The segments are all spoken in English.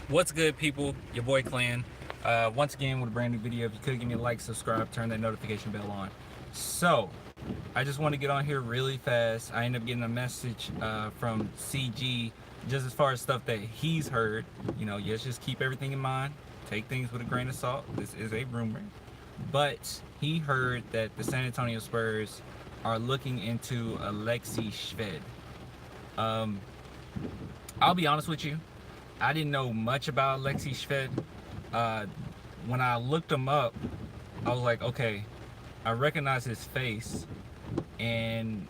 What's good, people? Your boy Clan. Once again with a brand new video. If you could give me a like, subscribe, turn that notification bell on. So, I just want to get on here really fast. I ended up getting a message from CG just as far as stuff that he's heard. Yes, just keep everything in mind. Take things with a grain of salt. This is a rumor. But he heard that the San Antonio Spurs are looking into Alexey Shved. Um, I'll be honest with you. I didn't know much about Alexey Shved. Uh, when I looked him up, I was like, okay, I recognize his face, and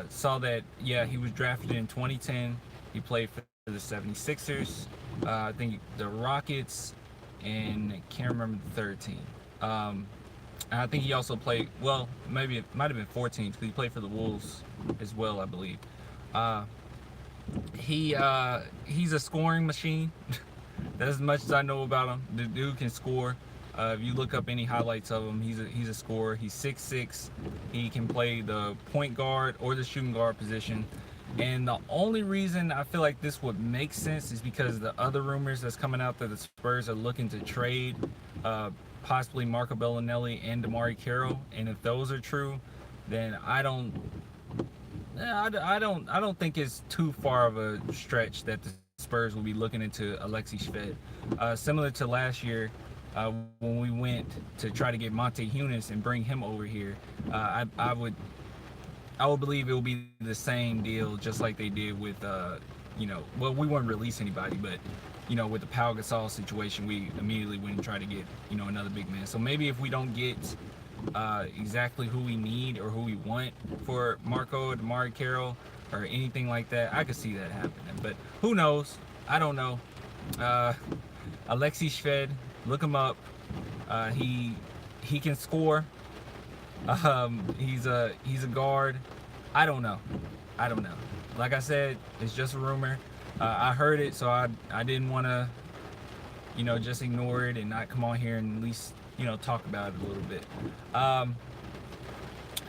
saw that, yeah, he was drafted in 2010. He played for the 76ers, I think the Rockets, and I can't remember the third team. And I think he also played, well, maybe it might have been 14 because he played for the Wolves as well, I believe. Uh, he's a scoring machine. That's as much as I know about him. The dude can score. If you look up any highlights of him, he's a scorer. He's 6'6". He can play the point guard or the shooting guard position. And the only reason I feel like this would make sense is because the other rumors that's coming out that the Spurs are looking to trade possibly Marco Bellinelli and Damari Carroll. And if those are true, then I don't think it's too far of a stretch that the Spurs will be looking into Alexey Shved. Similar to last year, when we went to try to get Monte Hunis and bring him over here, I would believe it will be the same deal, just like they did with well, we wouldn't release anybody, but with the Pau Gasol situation, we immediately went and tried to get another big man. So maybe if we don't get exactly who we need or who we want for Marco or Damari Carroll or anything like that, I could see that happening. But who knows? I don't know. Alexey Shved, look him up. He can score. He's a guard. I don't know. Like I said, it's just a rumor. I heard it, so I didn't want to just ignore it and not come on here and at least talk about it a little bit.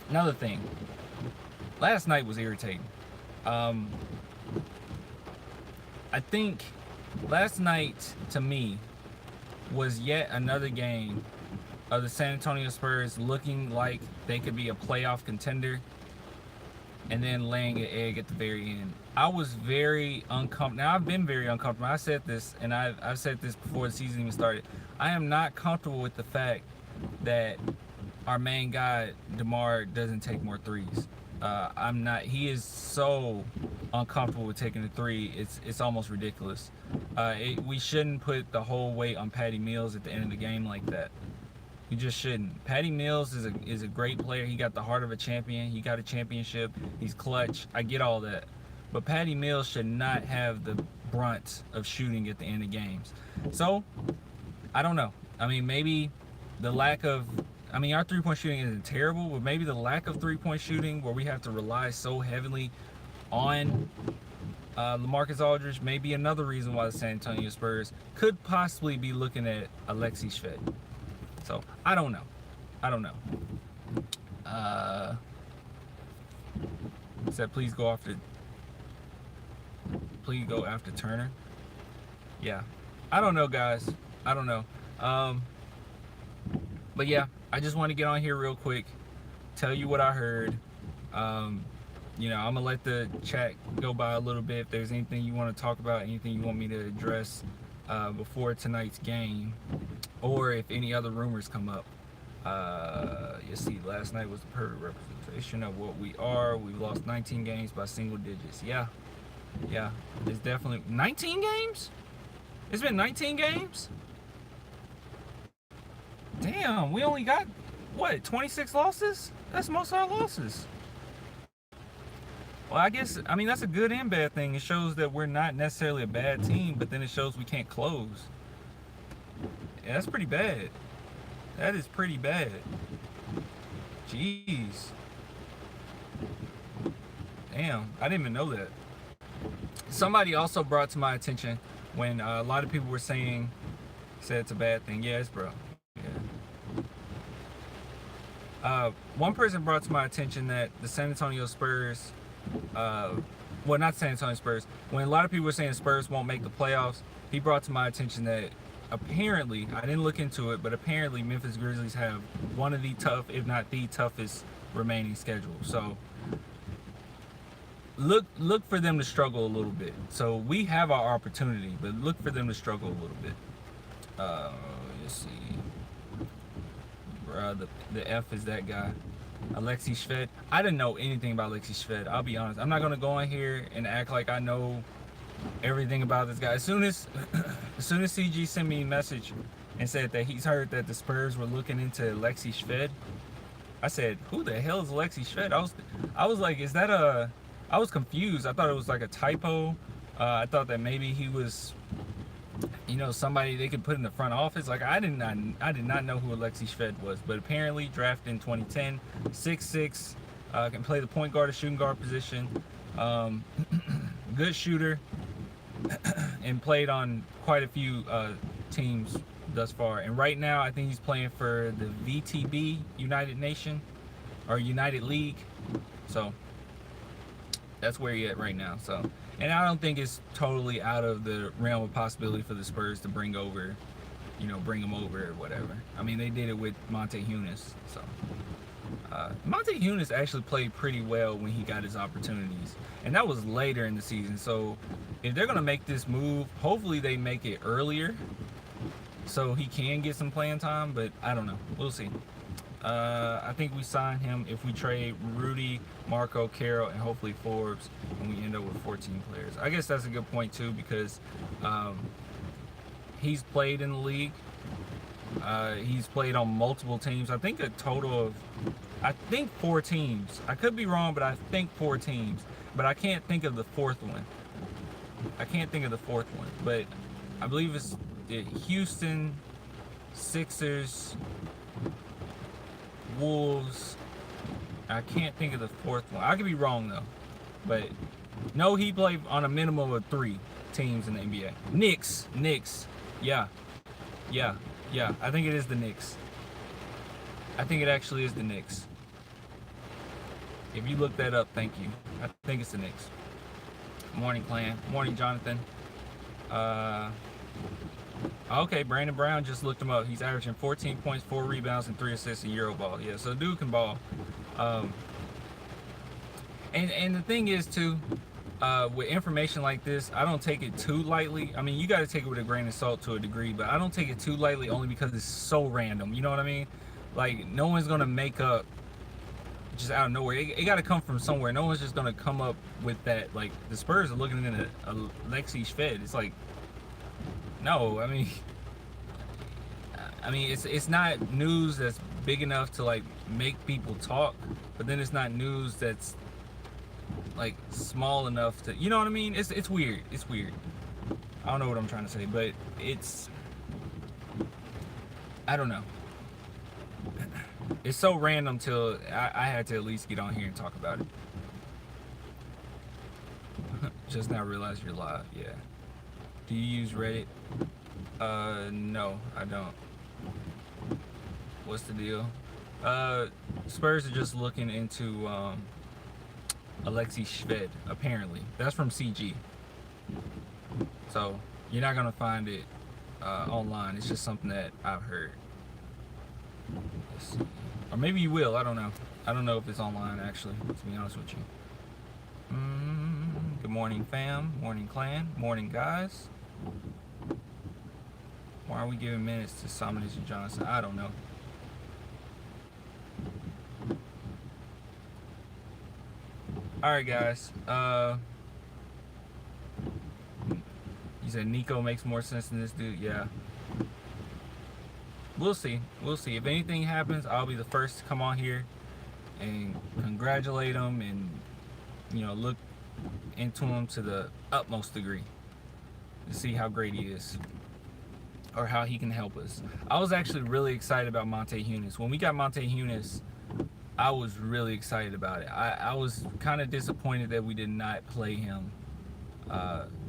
Another thing, last night was irritating. I think last night to me was yet another game of the San Antonio Spurs looking like they could be a playoff contender and then laying an egg at the very end. I was very uncomfortable. Now, I've been very uncomfortable. I said this, and I've said this before the season even started. I am not comfortable with the fact that our main guy, DeMar, doesn't take more threes. I'm not. He is so uncomfortable with taking the three. It's almost ridiculous. We shouldn't put the whole weight on Patty Mills at the end of the game like that. You just shouldn't. Patty Mills is a great player. He got the heart of a champion. He got a championship. He's clutch. I get all that. But Patty Mills should not have the brunt of shooting at the end of games. So, I don't know. I mean, maybe the lack of... I mean, our three-point shooting isn't terrible, but maybe the lack of three-point shooting where we have to rely so heavily on LaMarcus Aldridge may be another reason why the San Antonio Spurs could possibly be looking at Alexey Shved. So, I don't know. Said please go after Turner. Yeah. I don't know, guys. I don't know. But yeah, I just want to get on here real quick, tell you what I heard. I'm gonna let the chat go by a little bit. If there's anything you want to talk about, anything you want me to address before tonight's game, or if any other rumors come up. You see, last night was the perfect representation of what we are. We've lost 19 games by single digits. Yeah, it's definitely 19 games. It's been 19 games. Damn, we only got what, 26 losses? That's most of our losses. Well, I mean, that's a good and bad thing. It shows that we're not necessarily a bad team, but then it shows we can't close. Yeah, that's pretty bad. That is pretty bad. Jeez. Damn, I didn't even know that. Somebody also brought to my attention when a lot of people were said it's a bad thing. Yes, bro. Yeah. One person brought to my attention that the San Antonio Spurs, well, not San Antonio Spurs, when a lot of people were saying Spurs won't make the playoffs, he brought to my attention that apparently, I didn't look into it, but apparently Memphis Grizzlies have one of the tough, if not the toughest, remaining schedule. So look for them to struggle a little bit. So we have our opportunity, but look for them to struggle a little bit. Let's see. The F is that guy. Alexey Shved. I didn't know anything about Alexey Shved. I'll be honest. I'm not gonna go in here and act like I know everything about this guy. As soon as CG sent me a message and said that he's heard that the Spurs were looking into Alexey Shved, I said, "Who the hell is Alexey Shved?" I was like, "Is that a?" I was confused. I thought it was like a typo. I thought that maybe he was, somebody they could put in the front office. Like I did not know who Alexey Shved was, but apparently drafted in 2010, 6'6", can play the point guard or shooting guard position. Good shooter, and played on quite a few teams thus far. And right now, I think he's playing for the VTB United Nation or United League. So that's where he's at right now. So, and I don't think it's totally out of the realm of possibility for the Spurs to bring him over or whatever. I mean, they did it with Monte Hunis. So Monte Hunis actually played pretty well when he got his opportunities, and that was later in the season. So if they're gonna make this move, hopefully they make it earlier so he can get some playing time. But I don't know. We'll see. I think we sign him if we trade Rudy, Marco, Carroll, and hopefully Forbes, and we end up with 14 players. I guess that's a good point too, because he's played in the league. He's played on multiple teams. I think a total of, 4 teams. I could be wrong, but I think 4 teams. But I can't think of the fourth one. But I believe it's Houston, Sixers, Wolves. I can't think of the fourth one. I could be wrong though. But no, he played on a minimum of 3 teams in the NBA. Knicks. Yeah. I think it is the Knicks. I think it actually is the Knicks. If you look that up, thank you. I think it's the Knicks. Morning, Clan. Morning, Jonathan. Okay, Brandon Brown, just looked him up. He's averaging 14 points, 4 rebounds, and 3 assists in Euroball. Yeah, so dude can ball. And the thing is, too, with information like this, I don't take it too lightly. I mean, you got to take it with a grain of salt to a degree, but I don't take it too lightly only because it's so random. You know what I mean? Like, no one's going to make up just out of nowhere. It got to come from somewhere. No one's just going to come up with that. Like, the Spurs are looking into Alexey Shved. It's like, no, I mean, it's not news that's big enough to, like, make people talk, but then it's not news that's like small enough to, you know what I mean? It's weird. It's weird. I don't know what I'm trying to say, but I don't know. It's so random till I had to at least get on here and talk about it. Just now realized you're live. Yeah. Do you use Reddit? No, I don't. What's the deal? Spurs are just looking into Alexey Shved, apparently. That's from CG. So you're not gonna find it online. It's just something that I've heard. Let's see. Or maybe you will. I don't know. I don't know if it's online actually, to be honest with you. Good morning, fam. Morning, clan. Morning, guys. Why are we giving minutes to Sommers and Johnson? I don't know. Alright, guys. You said Nico makes more sense than this dude. Yeah. We'll see. We'll see. If anything happens, I'll be the first to come on here and congratulate him and, look into him to the utmost degree to see how great he is or how he can help us. I was actually really excited about Monte Hunis. When we got Monte Hunis, I was really excited about it. I was kind of disappointed that we did not play him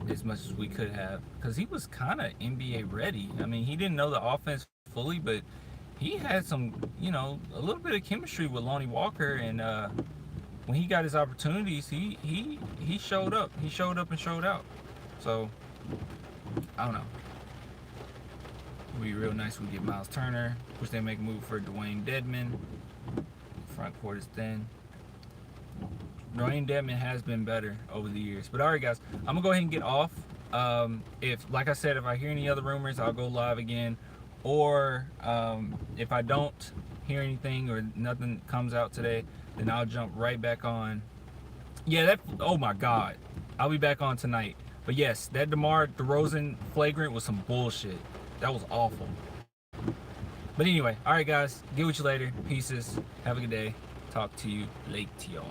as much as we could have, because he was kind of NBA ready. I mean, he didn't know the offense fully, but he had some, a little bit of chemistry with Lonnie Walker, and when he got his opportunities, he showed up. He showed up and showed out. So I don't know. It would be real nice if we get Miles Turner. Wish they make a move for Dwayne Dedman. Front court is thin. Dwayne Dedman has been better over the years. But all right, guys, I'm gonna go ahead and get off. If, like I said, if I hear any other rumors, I'll go live again. Or if I don't hear anything or nothing comes out today, then I'll jump right back on. Yeah, that. Oh my God, I'll be back on tonight. But yes, that DeMar DeRozan flagrant was some bullshit. That was awful. But anyway, all right, guys, get with you later. Pieces. Have a good day. Talk to you later, y'all.